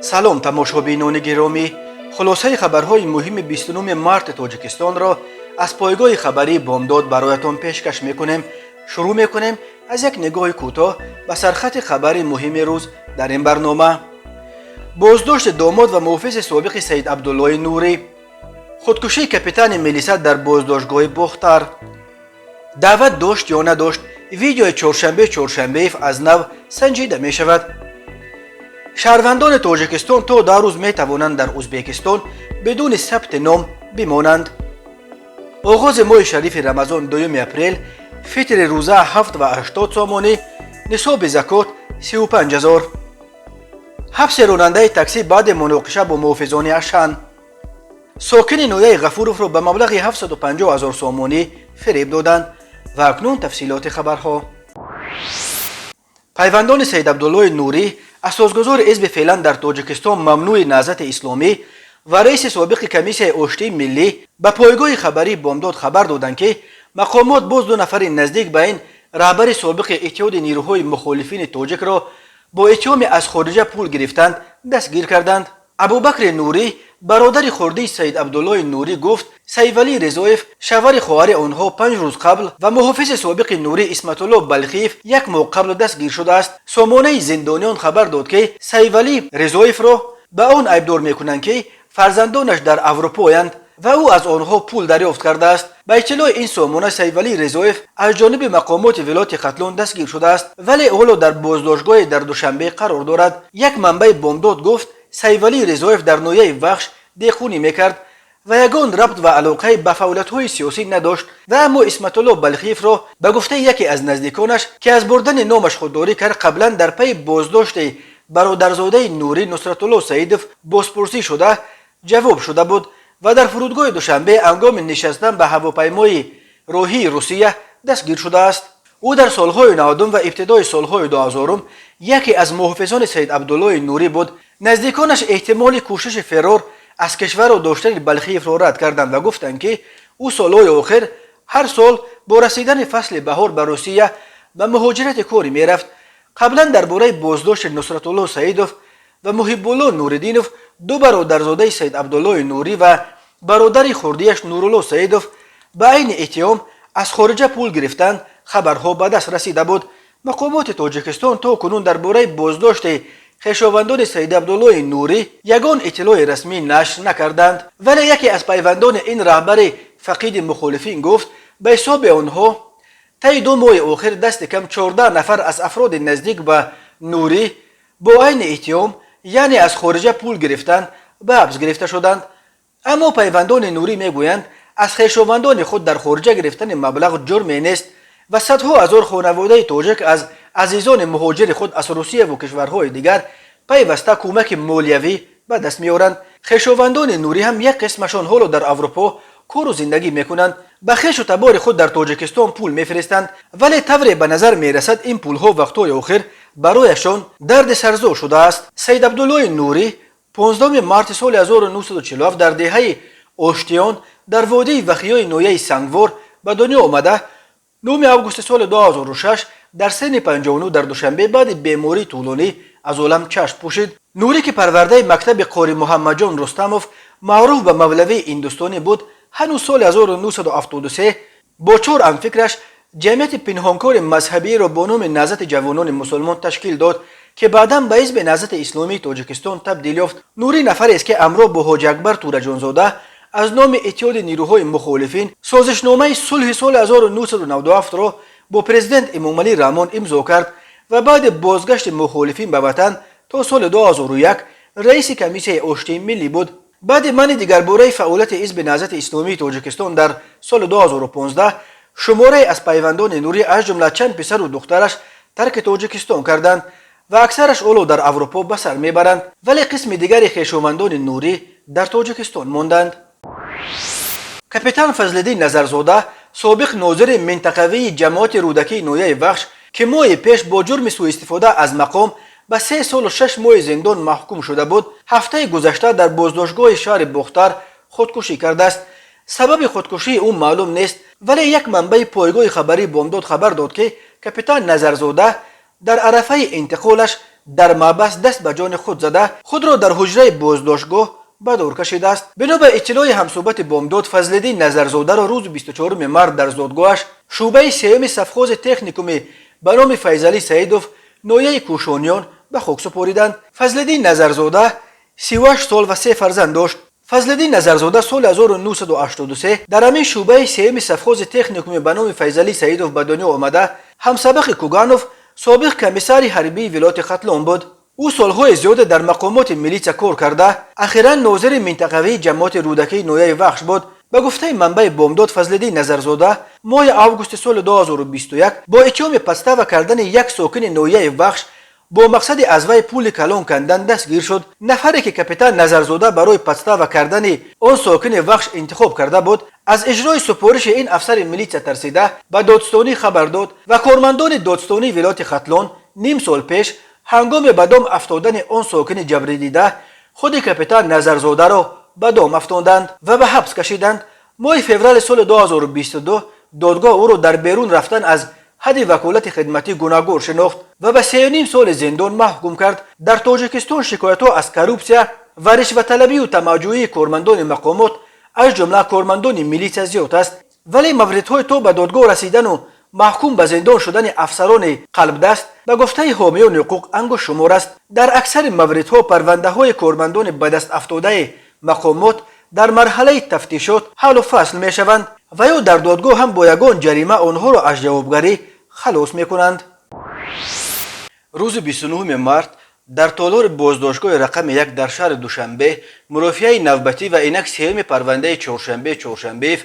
салом тамошобинони гиромӣ, хулосаи хабарҳои муҳими 29 марти тоҷикистонро аз пойгоҳи хабарии бомдод бароятон пешкаш мекунем. шурӯъ мекунем аз як нигоҳи кӯтоҳ ба сархати хабари муҳими рӯз дар ин барнома. боздошти домод ва муҳофизи собиқи Саид Абдуллои Нурӣ, худкушии капитани милисат дар боздоштгоҳи Бухтар. даъват дошт ё надошт, видеои чоршанбеев аз нав санҷида мешавад. шаҳрвандони тоҷикистон то 2 рӯз метавонанд дар узбекистон бидуни сабти ном бимонанд. оғози моҳи шарифи рамазон 2 апрел, фитри рӯза 780 сомонӣ, нисоби закот 35 000. ҳабси ронандаи таксӣ баъди муноқиша бо муҳофизони Ашан. сокини ноҳияи Ғафуровро ба маблағи 750 000 сомонӣ фиреб доданд. ва акнун тафсилоти хабарҳо. пайвандони Саид Абдуллои Нурӣ, асосгузори ҳизби феълан дар Тоҷикистон Мамнӯи Наҳзати Исломӣ ва раиси собиқи комиссияи оштии миллӣ ба пойгоҳи хабарии бомдод хабар доданд, ки мақомот боз 2 нафари наздик ба ин раҳбари собиқи иттиҳоди нирӯҳои мухолифини тоҷикро бо иттиҳоми аз хориҷа пул гирифтанд дастгир карданд. Абубакри Нурӣ, бародари хурдии Саид Абдуллои Нурӣ, гуфт Сайвалӣ Резоев, шавари хоҳари онҳо 5 рӯз қабл ва муҳофизи собиқи Нурӣ Исматулло Балхиев 1 моҳ қабл дастгир шудааст. сомонаи зиндониён хабар дод, ки Сайвалӣ Резоевро ба он айбдор мекунанд, ки фарзандонаш дар Аврупоянд ва ӯ аз онҳо пул дарёфт кардааст. ба иттилои ин сомона Сайвалӣ Резоев аз ҷониби мақомоти вилояти Хатлон дастгир шудааст, вале ҳоло дар боздоштгоҳи дар Душанбе қарор дорад. як манбаи бомдод гуфт Сайвалӣ Резоев дар ноҳияи Вахш дехунӣ мекард ва ягон рабт ва алоқаи ба фаъолиятҳои сиёсӣ надошт. ва аммо Исматулло Балхиевро ба гуфтаи яке аз наздиконаш, ки аз бурдани номаш худдорӣ кард, қаблан дар пайи боздошти бародарзодаи Нурӣ Нусратулло Саидов бозпурсӣ шуда ҷавоб шуда буд ва дар фурудгоҳи Душанбе ҳангоми нишастан ба ҳавопаймои роҳии Русия дастгир шудааст. ӯ дар солҳои 90 ва ибтидои солҳои 2000 яке аз муҳофизони Саид Абдуллои Нурӣ буд. наздиконаш эҳтимоли кӯшиши ферор аз кишварро доштани Балхиевро рад карданд ва гуфтанд, ки ӯ солҳои охир ҳар сол бо расидани фасли баҳор ба Русия ба муҳоҷирати корӣ мерафт. қаблан дар бораи боздошти Нусратулло Саидов ва Муҳиббулло Нуриддинов, 2 бародарзодаи Саид Абдуллои Нурӣ ва бародари хурдияш Нурулло Саидов ба айни иттиҳом аз хориҷа пул гирифтанд, хабарҳо ба даст расида буд. мақомоти Тоҷикистон то кунун дар бораи боздошти хешовандони Саид Абдуллои Нурӣ ягон иттилои расмӣ нашр накарданд, вале яке аз пайвандони ин раҳбари фақиди мухолифин гуфт ба ҳисоби онҳо таи 2 моҳи охир дасти кам 14 нафар аз афроди наздик ба Нурӣ бо айни иттиҳом, яъне аз хориҷа пул гирифтанд, ба ҳабс гирифта шуданд. аммо пайвандони Нурӣ мегӯянд аз хешовандони худ дар хориҷа гирифтани маблағ ҷурме нест ва садҳо ҳазор хонаводаи тоҷик аз азизони муҳоҷири худ аз Русияву кишварҳои дигар пайваста кӯмаки молиявӣ ба даст меоранд. хешовандони Нурӣ ҳам як қисмашон ҳоло дар Аврупо кору зиндагӣ мекунанд, ба хешу табори худ дар Тоҷикистон пул мефиристанд, вале тавре ба назар мерасад ин пулҳо вақтҳои охир барояшон дарди сарзо шудааст. Саид Абдуллои Нурӣ 15 марти соли 1947 дар деҳаи Оштиён дар водии вахиёи ноҳияи Сангвор ба дунё омада, 9 августи соли 2006 дар синни 59 дар Душанбе баъди бемории тӯлонӣ аз олам чашм пӯшид. Нурӣ, ки парвардаи мактаби Қори Муҳаммаҷон Рустамов маъруф ба Мавлавии Индустонӣ буд, ҳанӯз соли 1973 бо 4 ҳамфикраш ҷамъияти пинҳонкори мазҳабиеро бо номи Наҳзати ҷавонони мусулмон ташкил дод, ки баъдан ба ҳизби Наҳзати Исломии Тоҷикистон табдил ёфт. Нурӣ нафарест, ки амро бо Ҳоҷи Акбар Тураҷонзода аз номи иттиҳоди нирӯҳои мухолифин созишномаи сулҳи соли 1997ро бо президент Эмомалӣ Раҳмон имзо кард ва баъди бозгашти мухолифин ба ватан то соли 2001 раиси комиссияи оштии миллӣ буд. баъди манъи дигарбораи фаъолияти ҳизби Наҳзати Исломии Тоҷикистон дар соли 2015 шумораи аз пайвандони Нурӣ аз ҷумла чанд писару духтараш тарки Тоҷикистон карданд ва аксараш ҳоло дар Аврупо ба сар мебаранд, вале қисми дигари хешовандони Нурӣ дар Тоҷикистон монданд. капитан Фазлиддин Назарзода, собиқ нозири минтақавии ҷамоати рӯдакии ноҳияи Вахш, ки моҳи пеш бо ҷурми сӯистифода аз мақом ба 3 солу 6 моҳи зиндон маҳкум шуда буд, ҳафтаи гузашта дар боздоштгоҳи шаҳри Бухтар худкушӣ кардааст. сабаби худкушии ӯ маълум нест, вале як манбаи пойгоҳи хабарии бомдод хабар дод, ки капитан Назарзода дар арафаи интиқолаш در مابس دست به جان خود زده خود را در حجره بازداشتگاه به دور کشیده است. بنا به اطلاع همصحبت بامداد، فضلالدین نظرزاده را روز 24 مارس در زادگاهش شعبه سیوم سفخاز تکنیکوم به نام فیضعلی سعیدوف ناحیه کوشانیان به خاک سپاریدند. فضلالدین نظرزاده 38 سال و 3 فرزند داشت. فضلالدین نظرزاده سال 1983 در همین شعبه سیوم سفخاز تکنیکوم به نام فیضعلی سعیدوف به دنیا آمده. همسبق کوگانوف سابق کمیسر حربی ولایت ختلان بود. او سالهای زیاد در مقامات میلیسا کار کرده. اخیراً ناظر منطقوی جماعت رودکی ناحیه وخش بود. به گفته منبع بامداد، فضلالدین نظرزاده ماه آگوست سال 2021 با اتهام پسته کردن یک ساکن ناحیه وخش با مقصد از وی پول کلان کندن دستگیر شد. نفری که کاپیتان نظرزاده برای پسته کردن آن ساکن وخش انتخاب کرده بود، از اجرای سپارش این افسر میلیسا ترسیده به دادستانی خبر داد و کارمندان دادستانی ولایت ختلان نیم سال پیش هنگام به دام افتادن آن ساکن جبری دیده خود کاپیتان نظرزاده را به دام افتاندند و به حبس کشیدند. ماه فوریه سال 2022 دادگاه او را در بیرون رفتن از حد وکالت خدمتی گناهکار شناخت و به 3.5 سال زندان محکوم کرد. در تاجیکستان شکایت‌ها از کروپسیا و رشوه طلبی و تماجوی کارمندان مقامات از جمله کارمندان میلیسا زیاد است، ولی موردهای تا به دادگاه رسیدن و محکوم به زندان شدن افسران قلب دست به گفته حامیان حقوق انگشت شمار است. در اکثر موردها پرونده های کارمندان به دست افتاده مقامات در مرحله تفتیشات حل و فصل می شوند و یا در دادگاه هم با یگان جریمه آنها را از جوابگری خلاص می کنند. روز 29 مارس در تالار بازداشتگاه رقم 1 در شهر دوشنبه مرافعه نوبتی و اینک سوم پرونده چهارشنبه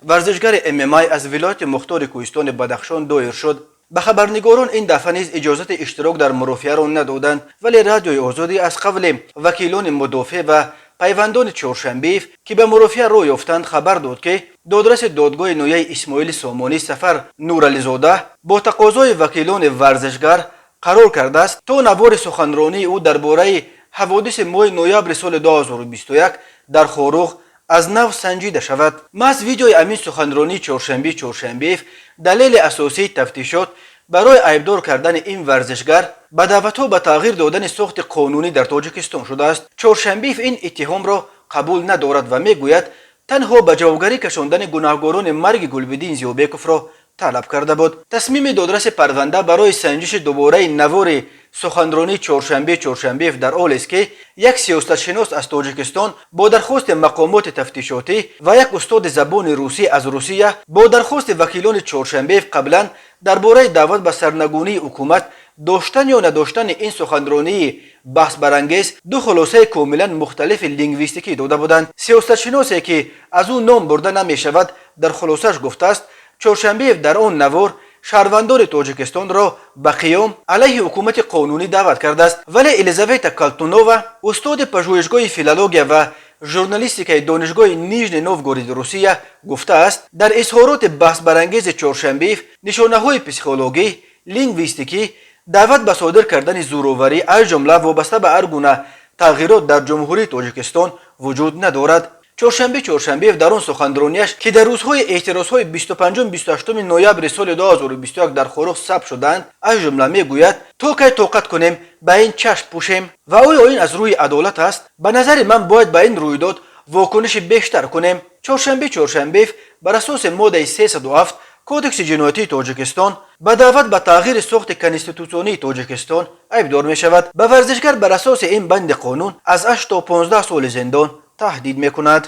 ورزشگر MMA از ولایت مختار کوهستان بدخشان دایر شد. به خبرنگاران این دفعه نیز اجازت اشتراک در مرافعه را ندادند، ولی رادیوی آزادی از قبل وکیلان مدافع و پیوندان چهارشنبه که به مرافعه راه یافتند خبر داد که دادرس دادگاه ناحیه اسماعیل سامانی سفر نورعلیزاده با تقاضای وکیلان ورزشگر قرار کرده است تا نوار سخنرانی او درباره حوادث ماه نوامبر سال 2021 در خاروخ از نو سنجیده شود. محض ویدیوی امین سخنرانی چهارشنبه دلیل اساسی تفتیشات برای عیبدار کردن این ورزشگر به دعوت‌ها به تغییر دادن ساخت قانونی در تاجیکستان شده است. چهارشنبه این اتهام را قبول ندارد و میگوید تنها به جوابگری کشاندن گناهکاران مرگ گلبدین زیوبکوف را طلب کرده بود. تصمیم دادرس پرونده برای سنجش دوباره نوار سخنرانی چهارشنبه در حال است که یک سیاستشناس از تاجیکستان با درخواست مقامات تفتیشاتی و یک استاد زبان روسی از روسیه با درخواست وکیلان چهارشنبه قبلا درباره دعوت به سرنگونی حکومت داشتن یا نداشتن این سخنرانی بحث برانگیز دو خلاصه کاملا مختلف لینگویستیکی داده بودند. سیاستشناسی که از او نام برده نمی شود در خلاصش گفته است چهارشنبه در آن نوار شهروندان تاجیکستان را به قیام علیه حکومت قانونی دعوت کرده است، ولی الیزاویتا کالتونووا استاد پژوهشگاه فیلولوژی و ژورنالیستیک دانشگاه نیژنی نوگورود روسیه گفته است در اظهارات بحث برانگیز چهارشنبه نشانه‌های پسیکولوژی لینگویستیکی دعوت به صادر کردن زوراوری از جمله وابسته به هر گونه تغییرات در جمهوری تاجیکستان وجود ندارد. چهارشنبه در آن سخنرانیش که در روزهای اعتراضهای 25 و 28 نوامبر سال 2021 در خاروخ ثبت شدند از جمله میگوید تا کی طاقت کنیم به این چشم پوشیم و آیا این از روی عدالت است؟ به نظر من باید به این رویداد واکنش بیشتر کنیم. چهارشنبه بر اساس ماده 307 کودکس جنایتی تاجیکستان به دعوت به تغییر ساخت کنستیتوسیونی تاجیکستان عیبدار می شود. به ورزشگر بر اساس این بند قانون از 8 تا 15 سال زندان تهدید می کند.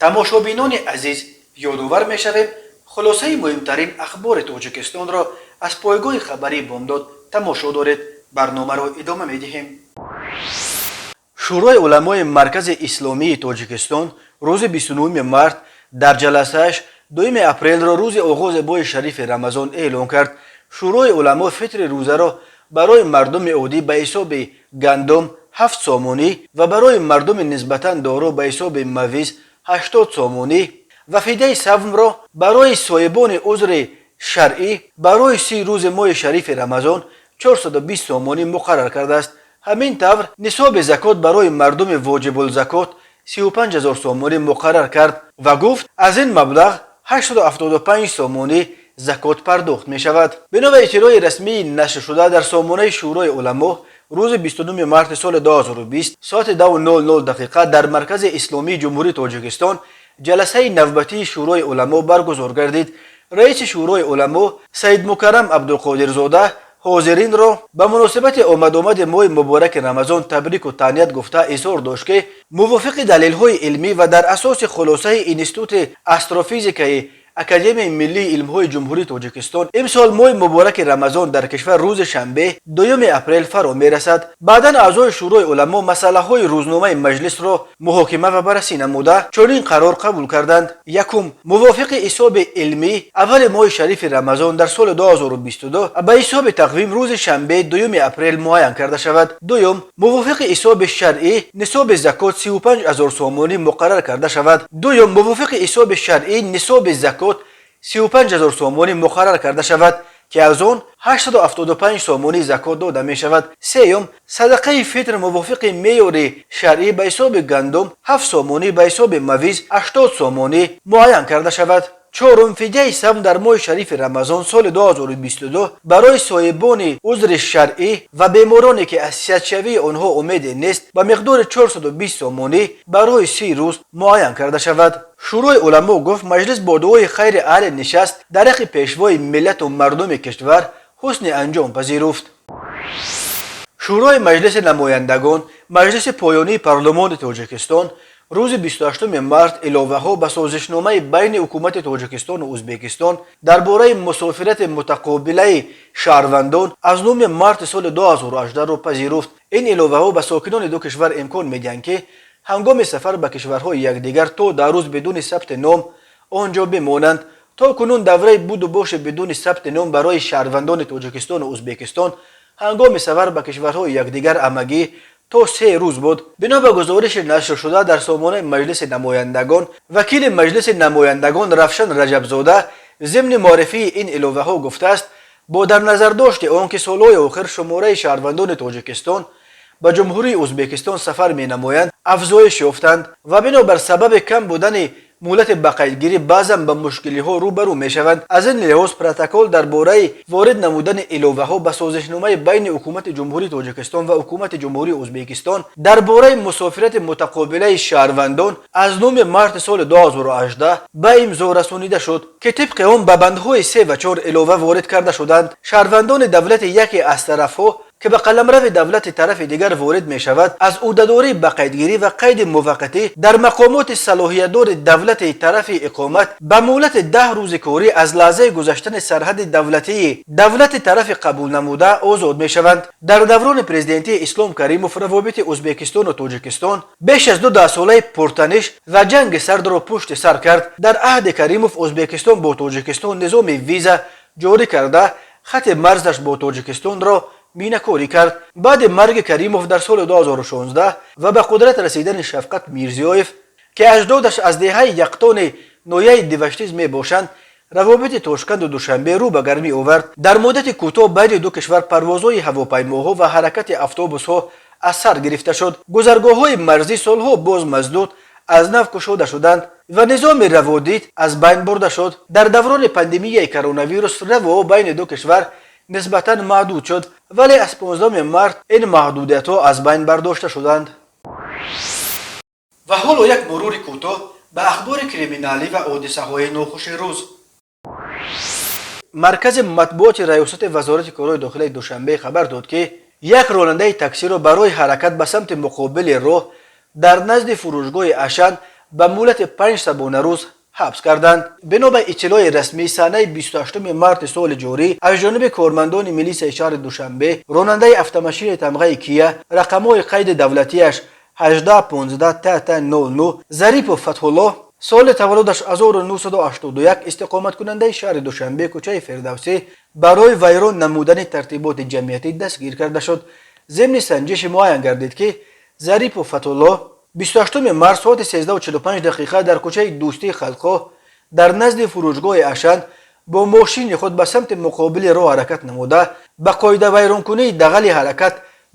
تماشابینان عزیز، یادآور می شویم خلاصه مهمترین اخبار تاجیکستان را از پایگاه خبری بامداد تماشا دارید. برنامه را ادامه می دهیم. شورای علمای مرکز اسلامی تاجیکستان روز 29 مارس در جلسه‌اش 2 اپریل را روز آغاز ماه شریف رمضان اعلام کرد. شورای علما فطر روزه را برای مردم عادی به حساب گندم 7 سامانی و برای مردم نسبتاً دارا به حساب مویز 80 سامانی و فدیه سوم را برای صاحبان عذر شرعی برای 30 روز ماه شریف رمضان 420 سامانی مقرر کرده است. همین طور نصاب زکات برای مردم واجب الزکات 35000 سامانی مقرر کرد و گفت از این مبلغ 875 سامانی زکات پرداخت می شود. بنا به اطلاع رسمی نشر شده در سامانه شورای علما روز 29 مارس سال 2020 ساعت 2:00 در مرکز اسلامی جمهوری تاجیکستان جلسه نوبتی شورای علما برگزار گردید. رئیس شورای علما سید مکرم عبدالقادرزاده حاضرین را به مناسبت آمد ماه مبارک رمضان تبریک و تهنیت گفته اظهار داشت که موافق دلایل علمی و در اساس خلاصه اینستیتوت استروفیزیک اکادمی ملی علم‌های جمهوری تاجیکستان امسال ماه مبارک رمضان در کشور روز شنبه 2 اپریل فرا میرسد. بعداً اعضای شورای علما مسائل روزنامه مجلس را محاکمه و بررسی نموده چنین قرار قبول کردند: یکم، موافق حساب علمی اول ماه شریف رمضان در سال 2022 به حساب تقویم روز شنبه 2 اپریل معین کرده شود. دوم، موافق حساب شرعی نصاب زکات 35000 سومانی مقرر کرده شود. دوم، موافق حساب شرعی نصاب زکات 35000 سومانی مقرر کرده شود که از آن 875 سومانی زکات داده می شود. سوم، صدقه فطر موافق معیار شرعی به حساب گندم 7 سومانی به حساب مویز 80 سومانی معین کرده شود. چهارم، فدیه سهم در ماه شریف رمضان سال 2022 برای صاحبان عذر شرعی و بیمارانی که از صحت‌یابی آنها امید نیست به مقدار 420 سومانی برای 30 روز معین کرده شود. شورای علما گفت مجلس با دعای خیر اهل نشست در حق پیشوای ملت و مردم کشور حسن انجام پذیرفت. شورای مجلس نمایندگان مجلس پایانی پارلمان تاجیکستان روز 28 مارس علاوه ها به سازشنامه بین حکومت تاجیکستان و ازبکستان درباره مسافرت متقابله شهروندان از 9 مارس سال 2018 را پذیرفت. این علاوه ها به ساکنان دو کشور امکان میدهند که هنگام سفر به کشورهای یکدیگر تا در روز بدون ثبت نام آنجا بمانند. تا کنون دوره بود و باش بدون ثبت نام برای شهروندان تاجیکستان و ازبکستان هنگام سفر به کشورهای یکدیگر همگی تا 3 روز بود. بنا به گزارش نشر شده در سامانه مجلس نمایندگان، وکیل مجلس نمایندگان رفشان رجبزاده ضمن معرفی این علاوه ها گفته است با در نظر داشت آنکه سالهای آخر شماره شهروندان تاجیکستان به جمهوری ازبکستان سفر می نمایند افزایش یافتند و بنابر سبب کم بودن مهلت بقیه‌گیری بعضا به مشکلی ها روبرو می شوند. از این لحاظ پروتکل درباره وارد نمودن علاوه ها به سازشنامه بین حکومت جمهوری تاجیکستان و حکومت جمهوری ازبکستان درباره مسافرت متقابله شهروندان از 9 مارس سال 2018 به امضا رسانیده شد که طبق آن به بندهای 3 و 4 علاوه وارد کرده شدند. شهروندان دولت یکی از طرفها که به قلمرو دولت طرف دیگر وارد می شود از عهده‌داری به قیدگیری و قید موقتی در مقامات صلاحیت‌دار دولت طرف اقامت به مهلت 10 روز کاری از لحظه گذشتن سرحد دولتی دولت طرف قبول نموده آزاد می شوند. در دوران پرزیدنتی اسلام کریموف روابط ازبکستان و تاجیکستان بیش از 2 ساله پرتنش و جنگ سرد را پشت سر کرد. در عهد کریموف ازبکستان با تاجیکستان نظام ویزا جاری کرده خط مرزش با تاجیکستان را مینه‌کاری کرد. بعد مرگ کریموف در سال 2016 و به قدرت رسیدن شفقت میرزیایف که اجدادش از دهه یکتان نویه دیوشتیز می باشند روابط تاشکند و دوشنبه رو به گرمی آورد. در مدت کوتاه بین دو کشور پروازهای هواپیماها و حرکت اتوبوس‌ها از سر گرفته شد. گذرگاه‌های مرزی سالها باز مسدود از نو گشوده شدند و نظام روادید از بین برده شد. در دوران پاندمی کرونا ویروس روا بین دو کشور نسبتاً محدود شد ولی از 15 مارس این محدودیت‌ها از بین برداشته شدند. و حالا یک مرور کوتاه به اخبار کریمینالی و حادثه‌های ناخوش روز. مرکز مطبوعات ریاست وزارت کارهای داخلی دوشنبه خبر داد که یک راننده تاکسی را برای حرکت به سمت مقابل راه در نزد فروشگاه اشن به مهلت 5 شبانه روز حبس کردند. بنا به اطلاع رسمی سنه 28 مارس سال جاری از جانب کارمندان ملیس شهر دوشنبه راننده اتومبیل تمغه کیا رقم‌های قید دولتیش 1815 ظریف و فتح الله سال تولدش 1981 استقامت کننده شهر دوشنبه کوچه فردوسی برای ویران نمودن ترتیبات جمعیتی دستگیر کرده شد. ضمن سنجش معین گردید که ظریف و فتح الله 28 مارس ساعت 13:45 در کوچه دوستی خلقا در نزد فروشگاه اشن با ماشین خود به سمت مقابل راه حرکت نموده به قاعده ویرانکنی دغل حرکت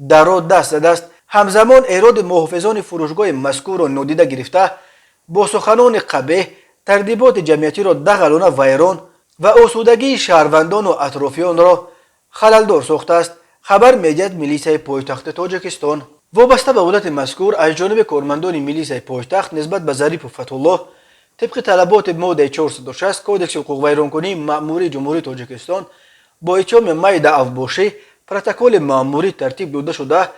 در راه دست زده. همزمان ایراد محافظان فروشگاه مذکور را نادیده گرفته با سخنان قبیح ترتیبات جمعیتی را دغلانه ویران و آسودگی شهروندان و اطرافیان را خللدار ساخته است. خبر می‌دهد میلیسای پایتخت تاجیکستان وابسته به حالت مذکور از جانب کارمندان میلیسای پایتخت نسبت به ظریف و فتح‌الله طبق طلبات ماده 460 کودکس حقوق ویرانکنی مأموری جمهوری تاجیکستان با اتمام می دعو باشی پروتکل مأموری ترتیب داده شده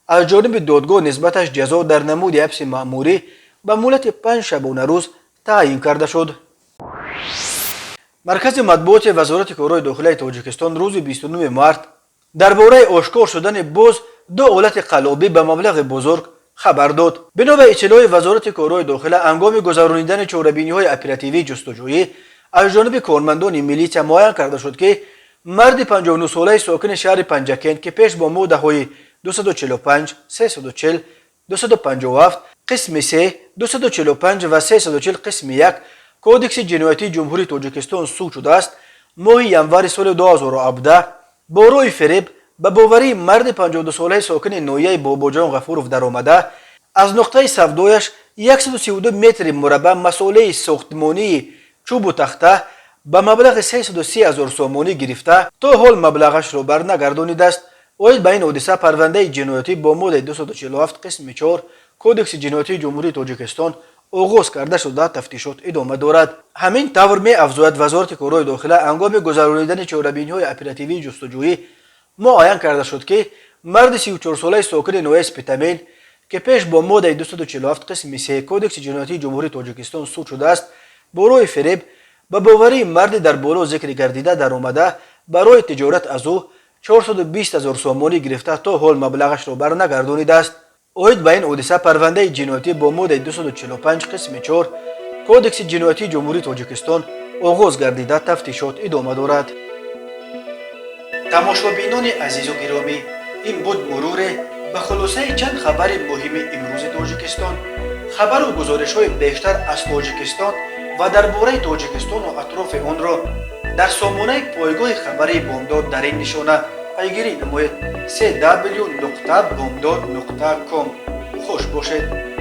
از جانب دادگاه نسبتش جزا در نمود حبس مأموری به مهلت 5 شبانه روز تعیین کرده شد. مرکز مطبوعات وزارت کارهای داخلی تاجیکستان روز 29 مارت درباره آشکار شدن باز دو آلت قلابی به مبلغ بزرگ خبر داد. بنا به اطلاع وزارت کارهای داخلی هنگام گذرانیدن چاره‌بینی‌های اپراتیوی جستجویی از جانب کارمندان میلیشیا معین کرده شد که مرد 59 ساله ساکن شهر پنجکند که پیش با ماده‌های 245 340 257 قسم 3 245 و 340 قسم 1 کودکس جنایتی جمهوری تاجیکستان سود شده است ماه ینور سال 2017 با روی فریب به باوری مرد 52 ساله ساکن نویه باباجان غفورов در آمده از نقطه سودایش 132 متر مربع مساله ساختمانی چوب و تخته به مبلغ 330,000 سومانی گرفته تا حال مبلغش را برنگردانیده است. اوید به این حادثه پرونده جنایتی با ماده 247 قسم 4 کودکس جنایتی جمهوری تاجیکستان آغاز کرده شده تفتیشات ادامه دارد. همین طور می افزاید وزارت کارهای داخلی هنگام گذرانیدن چاره‌بینی‌های اپراتیوی جستجویی معین کرده شد که مرد 34 ساله ساکن نویه اسپیتامین که پیش با ماده 247 قسم 3 کودکس جنایتی جمهوری تاجیکستان سود شده است با روی فریب به باوری مرد در بالا ذکر گردیده در آمده برای تجارت از او 420,000 سومانی گرفته تا حال مبلغش را برنگردانیده است. اوید به این حادثه پرونده جنایتی با ماده 245 قسم 4 کودکس جنایتی جمهوری تاجیکستان آغاز گردیده تفتیشات ادامه دارد. تماشابینان عزیز و گرامی، این بود مرور به خلاصه چند خبر مهم امروز تاجیکستان. خبر و گزارش‌های بیشتر از تاجیکستان و درباره تاجیکستان و اطراف آن را در سامانه پایگاه خبری بامداد در این نشانه پیگیری نمایید: www.bomdad.com. خوش باشید.